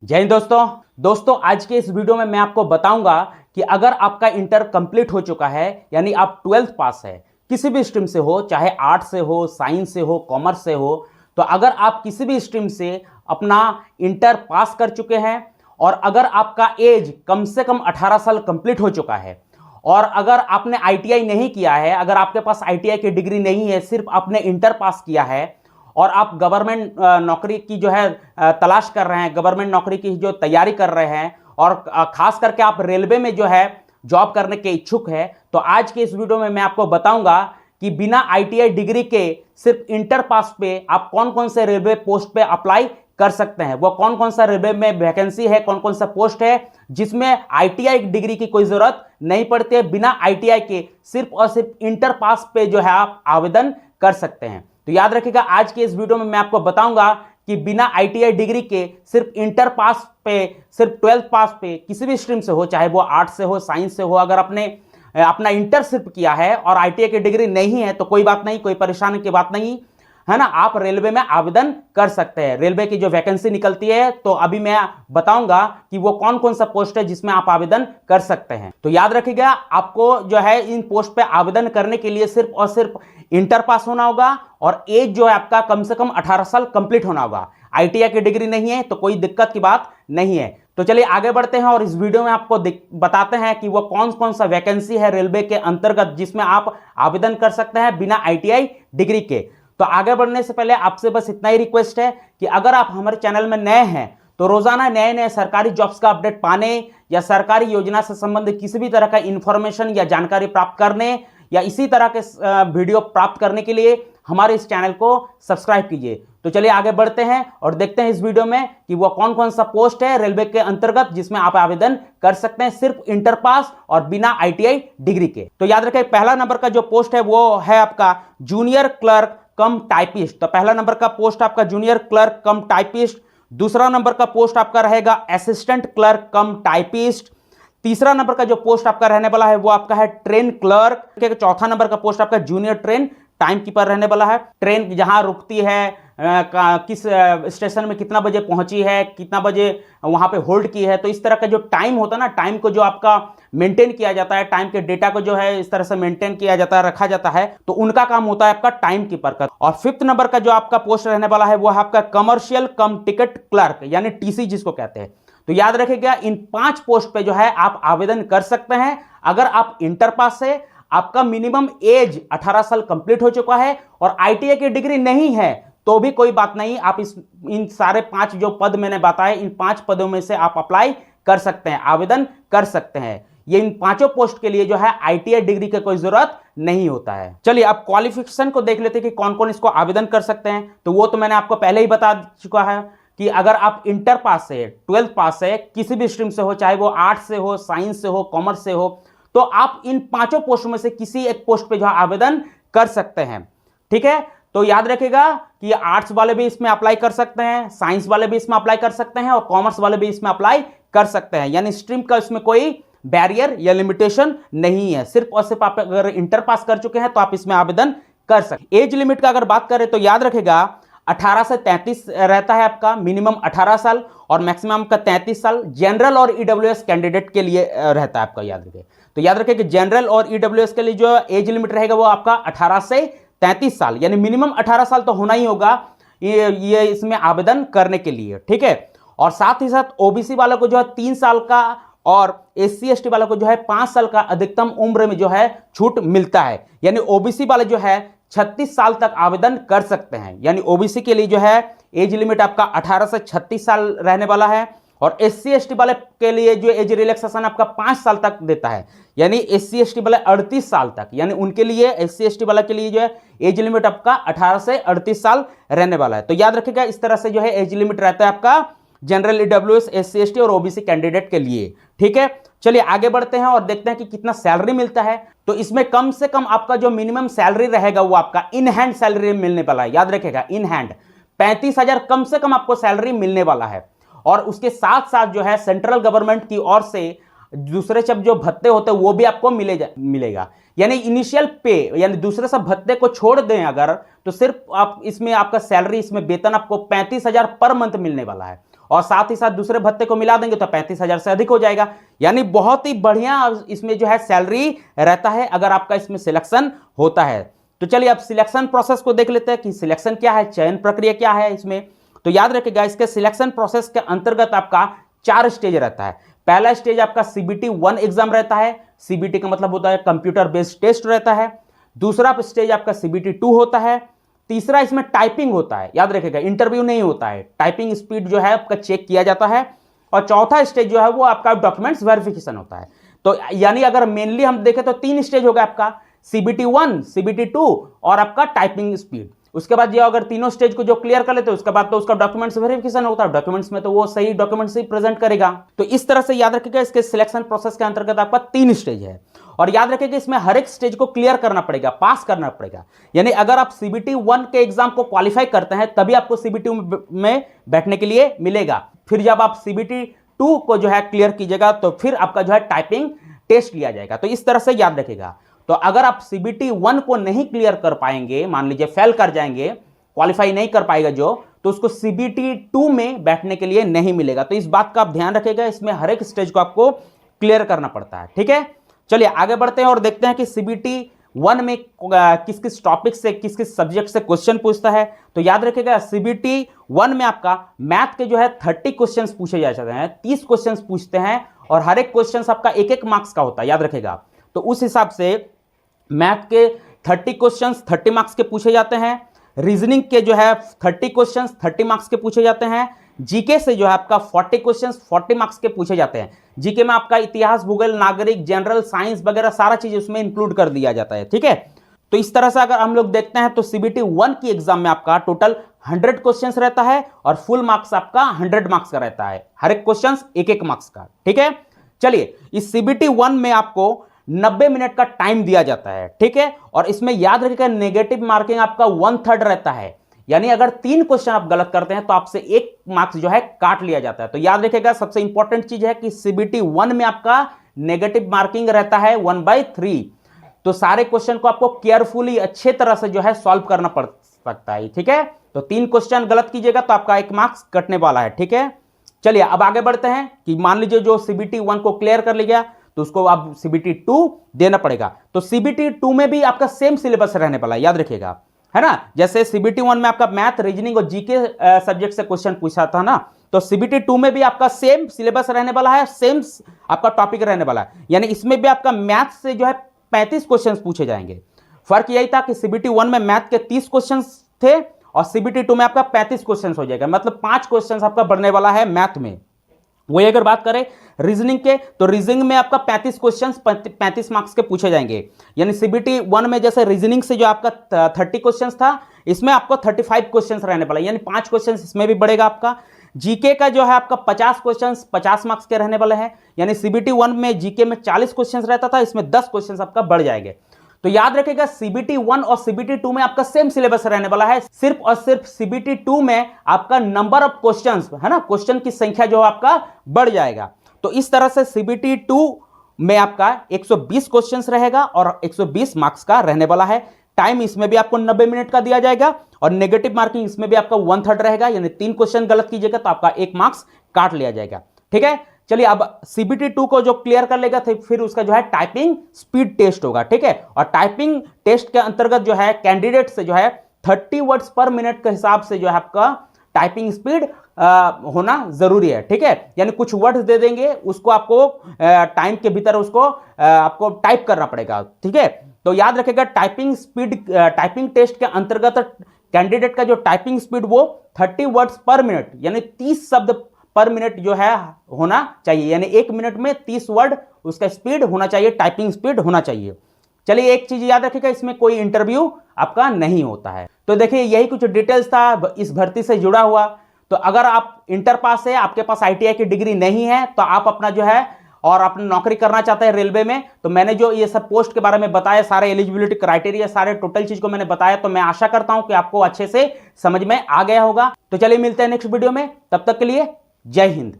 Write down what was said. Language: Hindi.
जय हिंद दोस्तों आज के इस वीडियो में मैं आपको बताऊंगा कि अगर आपका इंटर कंप्लीट हो चुका है यानी आप 12th पास है, किसी भी स्ट्रीम से हो, चाहे आर्ट से हो, साइंस से हो, कॉमर्स से हो, तो अगर आप किसी भी स्ट्रीम से अपना इंटर पास कर चुके हैं और अगर आपका एज कम से कम 18 साल कंप्लीट हो चुका है और अगर आपने आईटीआई नहीं किया है, अगर आपके पास आईटीआई की डिग्री नहीं है, सिर्फ आपने इंटर पास किया है और आप गवर्नमेंट नौकरी की जो है तलाश कर रहे हैं, गवर्नमेंट नौकरी की जो तैयारी कर रहे हैं और खास करके आप रेलवे में जो है जॉब करने के इच्छुक है, तो आज के इस वीडियो में मैं आपको बताऊंगा कि बिना आईटीआई डिग्री के सिर्फ इंटर पास पे आप कौन कौन से रेलवे पोस्ट पे अप्लाई कर सकते हैं। वो कौन कौन सा रेलवे में वैकेंसी है, कौन कौन सा पोस्ट है जिसमें आईटीआई डिग्री की कोई जरूरत नहीं पड़ती है। बिना आईटीआई के सिर्फ और सिर्फ इंटर पास पे जो है आप आवेदन कर सकते हैं। तो याद रखिएगा, आज के इस वीडियो में मैं आपको बताऊंगा कि बिना आईटीआई डिग्री के सिर्फ इंटर पास पे, सिर्फ 12th पास पे किसी भी स्ट्रीम से हो, चाहे वो आर्ट्स से हो, साइंस से हो, अगर आपने अपना इंटर सिर्फ किया है और आईटीआई की डिग्री नहीं है तो कोई बात नहीं, कोई परेशानी की बात नहीं है ना, आप रेलवे में आवेदन कर सकते हैं। रेलवे की जो वैकेंसी निकलती है तो अभी मैं बताऊंगा कि वो कौन कौन सा पोस्ट है जिसमें आप आवेदन कर सकते हैं। तो याद रखिएगा, आपको जो है इन पोस्ट पे आवेदन करने के लिए सिर्फ और सिर्फ इंटर पास होना होगा और एज जो है आपका कम से कम 18 साल कंप्लीट होना होगा। आईटीआई की डिग्री नहीं है तो कोई दिक्कत की बात नहीं है। तो चलिए आगे बढ़ते हैं और इस वीडियो में आपको बताते हैं कि वो कौन कौन सा वैकेंसी है रेलवे के अंतर्गत जिसमें आप आवेदन कर सकते हैं बिना आईटीआई डिग्री के। तो आगे बढ़ने से पहले आपसे बस इतना ही रिक्वेस्ट है कि अगर आप हमारे चैनल में नए हैं तो रोजाना नए नए सरकारी जॉब्स का अपडेट पाने या सरकारी योजना से संबंधित किसी भी तरह का इंफॉर्मेशन या जानकारी प्राप्त करने या इसी तरह के वीडियो प्राप्त करने के लिए हमारे इस चैनल को सब्सक्राइब कीजिए। तो चलिए आगे बढ़ते हैं और देखते हैं इस वीडियो में कि वो कौन कौन सा पोस्ट है रेलवे के अंतर्गत जिसमें आप आवेदन कर सकते हैं सिर्फ इंटर पास और बिना आईटीआई डिग्री के। तो याद रखें, पहला नंबर का जो पोस्ट है वो है आपका जूनियर क्लर्क कम टाइपिस्ट। तो पहला नंबर का पोस्ट आपका जूनियर क्लर्क कम टाइपिस्ट। दूसरा नंबर का पोस्ट आपका रहेगा असिस्टेंट क्लर्क कम टाइपिस्ट। तीसरा नंबर का जो पोस्ट आपका रहने वाला है वो आपका है ट्रेन क्लर्क। चौथा नंबर का पोस्ट आपका जूनियर ट्रेन टाइम कीपर रहने वाला है। ट्रेन जहां रुकती है, किस स्टेशन में कितना बजे पहुंची है, कितना बजे वहां पे होल्ड की है, तो इस तरह का जो टाइम होता है ना, टाइम को जो आपका मेंटेन किया जाता है, टाइम के डेटा को जो है इस तरह से मेंटेन किया जाता है, रखा जाता है, तो उनका काम होता है आपका टाइम कीपर का। और फिफ्थ नंबर का जो आपका पोस्ट रहने वाला है वो है आपका कमर्शियल कम टिकट क्लर्क यानी टीसी जिसको कहते हैं। तो याद रखिएगा, इन 5 पोस्ट पे जो है आप आवेदन कर सकते हैं। अगर आप इंटर पास से, आपका मिनिमम एज 18 साल कंप्लीट हो चुका है और आईटीआई की डिग्री नहीं है तो भी कोई बात नहीं, आप इन सारे 5 जो पद मैंने बताए, इन 5 पदों में से आप अप्लाई कर सकते हैं, आवेदन कर सकते हैं। ये इन 5 पोस्ट के लिए जो है आईटीआई डिग्री की कोई जरूरत नहीं होता है। चलिए अब क्वालिफिकेशन को देख लेते हैं कि कौन कौन इसको आवेदन कर सकते हैं। तो वो तो मैंने आपको पहले ही बता चुका है कि अगर आप इंटर पास से, 12th पास से, किसी भी स्ट्रीम से हो, चाहे वो आर्ट्स से हो, साइंस से हो, कॉमर्स से हो, तो आप इन 5 पोस्ट में से किसी एक पोस्ट पे जो है आवेदन कर सकते हैं। ठीक है, तो याद रखिएगा कि आर्ट्स वाले भी इसमें अप्लाई कर सकते हैं, साइंस वाले भी इसमें अप्लाई कर सकते हैं और कॉमर्स वाले भी इसमें अप्लाई कर सकते हैं। यानी स्ट्रीम का इसमें कोई बैरियर या लिमिटेशन नहीं है। सिर्फ और सिर्फ आप अगर इंटर पास कर चुके हैं तो आप इसमें आवेदन कर सकते। एज लिमिट का अगर बात करें तो याद रखेगा 18 से 33 रहता है आपका, मिनिमम 18 साल और मैक्सिमम का 33 साल जनरल और ईडब्ल्यूएस कैंडिडेट के लिए रहता है आपका, याद रखें। तो याद रखें कि जनरल और ईडब्ल्यूएस के लिए जो एज लिमिट रहेगा वो आपका 18 से 33 साल, यानी मिनिमम 18 साल तो होना ही होगा ये इसमें आवेदन करने के लिए। ठीक है, और साथ ही साथ ओबीसी वालों को जो है 3 साल का और एससी एसटी वालों को जो है 5 साल का अधिकतम उम्र में जो है छूट मिलता है। यानी ओबीसी वाले जो है 36 साल तक आवेदन कर सकते हैं। यानी ओबीसी के लिए जो है एज लिमिट आपका 18 से 36 साल रहने वाला है और एससी एसटी वाले के लिए जो एज रिलैक्सेशन आपका 5 साल तक देता है। यानी एससी एसटी वाले 38 साल तक, यानी उनके लिए, एससी एसटी वाला के लिए जो है एज लिमिट आपका 18 से 38 साल रहने वाला है। तो याद रखिएगा, इस तरह से जो है एज लिमिट रहता है आपका जनरल, ईडब्ल्यूएस, एससी एसटी और ओबीसी कैंडिडेट के लिए। ठीक है, चलिए आगे बढ़ते हैं और देखते हैं कि कितना सैलरी मिलता है। तो इसमें कम से कम आपका जो मिनिमम सैलरी रहेगा वो आपका इन हैंड सैलरी मिलने वाला है। याद रखेगा, इन हैंड 35,000 कम से कम आपको सैलरी मिलने वाला है। और उसके साथ साथ जो है सेंट्रल गवर्नमेंट की ओर से दूसरे सब जो भत्ते होते हैं वो भी आपको मिलेगा। यानी इनिशियल पे, यानी दूसरे सब भत्ते को छोड़ दें अगर, तो सिर्फ आप इसमें आपका सैलरी, इसमें वेतन आपको 35,000 पर मंथ मिलने वाला है। और साथ ही साथ दूसरे भत्ते को मिला देंगे तो 35,000 से अधिक हो जाएगा। यानी बहुत ही बढ़िया इसमें जो है सैलरी रहता है अगर आपका इसमें सिलेक्शन होता है। तो चलिए अब सिलेक्शन प्रोसेस को देख लेते हैं कि सिलेक्शन क्या है, चयन प्रक्रिया क्या है इसमें। तो याद रखिएगा इसके सिलेक्शन प्रोसेस के अंतर्गत आपका 4 स्टेज रहता है। पहला स्टेज आपका CBT 1 एग्जाम रहता है। CBT का मतलब होता है कंप्यूटर बेस्ड टेस्ट रहता है। दूसरा स्टेज आपका CBT 2 होता है। तीसरा इसमें टाइपिंग होता है, याद रखिएगा इंटरव्यू नहीं होता है, टाइपिंग स्पीड जो है आपका चेक किया जाता है। और चौथा स्टेज जो है वो आपका डॉक्यूमेंट्स वेरिफिकेशन होता है। तो यानी अगर मेनली हम देखें तो 3 स्टेज होगा आपका, CBT 1, CBT 2 और आपका टाइपिंग स्पीड। उसके बाद ये अगर तीनों स्टेज को जो क्लियर कर लेते हैं उसके बाद तो उसका डॉक्यूमेंट्स वेरिफिकेशन होता है। डॉक्यूमेंट्स में तो वो सही डॉक्यूमेंट्स ही प्रेजेंट करेगा। तो इस तरह से याद रखिएगा इसके सिलेक्शन प्रोसेस के अंतर्गत आपका 3 स्टेज है। और याद रखिएगा इसमें हर एक स्टेज को क्लियर करना पड़ेगा, पास करना पड़ेगा। यानी अगर आप CBT 1 के एग्जाम को क्वालिफाई करते हैं तभी आपको CBT में बैठने के लिए मिलेगा। फिर जब आप CBT 2 को जो है क्लियर कीजिएगा तो फिर आपका जो है टाइपिंग टेस्ट लिया जाएगा। तो इस तरह से याद रखिएगा। तो अगर आप CBT 1 को नहीं क्लियर कर पाएंगे, मान लीजिए फेल कर जाएंगे, क्वालिफाई नहीं कर पाएगा जो, तो उसको CBT 2 में बैठने के लिए नहीं मिलेगा। तो इस बात का आप ध्यान रखिएगा, इसमें हर एक स्टेज को आपको क्लियर करना पड़ता है। ठीक है, चलिए आगे बढ़ते हैं और देखते हैं कि CBT 1 में किस किस टॉपिक से, किस किस सब्जेक्ट से क्वेश्चन पूछता है। तो याद रखिएगा CBT 1 में आपका मैथ के जो है 30 क्वेश्चन पूछे जा सकते हैं, 30 क्वेश्चन पूछते हैं और हर एक क्वेश्चन आपका 1-1 मार्क्स का होता है, याद रखिएगा। तो उस हिसाब से मैथ के 30 क्वेश्चंस 30 मार्क्स के पूछे जाते हैं। रीजनिंग के जो है 30 क्वेश्चंस 30 मार्क्स के पूछे जाते हैं। जीके से जो है आपका 40 क्वेश्चंस 40 मार्क्स के पूछे जाते हैं। जीके में आपका इतिहास, भूगोल, नागरिक, जनरल साइंस वगैरह सारा चीज उसमें इंक्लूड कर दिया जाता है। ठीक है, तो इस तरह से अगर हम लोग देखते हैं तो CBT 1 की एग्जाम में आपका टोटल 100 क्वेश्चंस रहता है और फुल मार्क्स आपका 100 मार्क्स का रहता है, हर एक क्वेश्चन 1-1 मार्क्स का। ठीक है, चलिए इस CBT 1 में आपको 90 मिनट का टाइम दिया जाता है। ठीक है, और इसमें याद रखिएगा नेगेटिव मार्किंग आपका 1/3 रहता है। यानी अगर 3 क्वेश्चन आप गलत करते हैं तो आपसे 1 मार्क्स जो है काट लिया जाता है। तो याद रखिएगा सबसे इंपॉर्टेंट चीज है कि CBT 1 में आपका नेगेटिव मार्किंग रहता है 1/3। तो सारे क्वेश्चन को आपको केयरफुली अच्छे तरह से जो है सॉल्व करना पड़ सकता है। ठीक है, तो 3 क्वेश्चन गलत कीजिएगा तो आपका 1 मार्क्स कटने वाला है। ठीक है, चलिए अब आगे बढ़ते हैं कि मान लीजिए जो CBT 1 को क्लियर कर लिया तो उसको अब CBT 2 देना पड़ेगा। तो CBT 2 में भी आपका सेम सिलेबस रहने वाला है, याद रखिएगा, है ना। जैसे CBT 1 में आपका मैथ, रीजनिंग और जीके सब्जेक्ट से क्वेश्चन पूछा था ना, तो CBT 2 में भी आपका सेम सिलेबस रहने वाला है, सेम आपका टॉपिक रहने वाला है। यानी इसमें भी आपका मैथ से जो है 35 क्वेश्चन पूछे जाएंगे। फर्क यही था कि CBT 1 में मैथ के 30 क्वेश्चन थे और CBT 2 में आपका 35 क्वेश्चन हो जाएगा, मतलब 5 क्वेश्चन आपका बढ़ने वाला है मैथ में। वही अगर बात करें रीजनिंग के तो रीजनिंग में आपका 35 क्वेश्चंस 35 मार्क्स के पूछे जाएंगे। यानी CBT 1 में जैसे रीजनिंग से जो आपका 30 क्वेश्चंस था, इसमें आपको 35 क्वेश्चंस रहने वाला, यानी 5 क्वेश्चंस इसमें भी बढ़ेगा आपका। जीके का जो है आपका 50 क्वेश्चंस 50 मार्क्स के रहने वाले हैं। यानी CBT 1 में जीके में 40 क्वेश्चंस रहता था, इसमें 10 क्वेश्चंस आपका बढ़ जाएंगे। तो याद रखिएगा CBT 1 और CBT 2 में आपका सेम सिलेबस रहने वाला है, सिर्फ और सिर्फ CBT 2 में आपका नंबर ऑफ क्वेश्चंस, है ना, क्वेश्चन की संख्या जो आपका बढ़ जाएगा। तो इस तरह से CBT 2 में आपका 120 क्वेश्चंस रहेगा और 120 मार्क्स का रहने वाला है। टाइम इसमें भी आपको 90 मिनट का दिया जाएगा और नेगेटिव मार्किंग इसमें भी आपका 1/3 रहेगा। यानी 3 क्वेश्चन गलत कीजिएगा तो आपका 1 मार्क्स काट लिया जाएगा। ठीक है, चलिए अब CBT 2 को जो क्लियर कर लेगा तो फिर उसका जो है टाइपिंग स्पीड टेस्ट होगा। ठीक है, और टाइपिंग टेस्ट के अंतर्गत जो है कैंडिडेट से जो है 30 वर्ड्स पर मिनट के हिसाब से जो है आपका टाइपिंग स्पीड होना जरूरी है। ठीक है, यानी कुछ वर्ड्स दे देंगे, उसको आपको टाइम के भीतर उसको आपको टाइप करना पड़ेगा। ठीक है, तो याद रखिएगा टाइपिंग स्पीड, टाइपिंग टेस्ट के अंतर्गत कैंडिडेट का जो टाइपिंग स्पीड वो 30 वर्ड्स पर मिनट यानी 30 शब्द पर मिनट जो है होना चाहिए। यानी 1 मिनट में 30 वर्ड उसका स्पीड होना चाहिए, टाइपिंग स्पीड होना चाहिए। चलिए एक चीज याद रखिएगा, इसमें कोई इंटरव्यू आपका नहीं होता है। तो देखिए यही कुछ डिटेल्स था इस भर्ती से जुड़ा हुआ। तो अगर आप इंटर पास है, आपके पास ITI की डिग्री नहीं है, तो आप अपना जो है और अपनी नौकरी करना चाहते हैं रेलवे में, तो मैंने जो ये सब पोस्ट के बारे में बताया, सारे एलिजिबिलिटी क्राइटेरिया, सारे टोटल चीज को मैंने बताया, तो मैं आशा करता हूं कि आपको अच्छे से समझ में आ गया होगा। तो चलिए मिलते हैं नेक्स्ट वीडियो में, तब तक के लिए जय हिंद।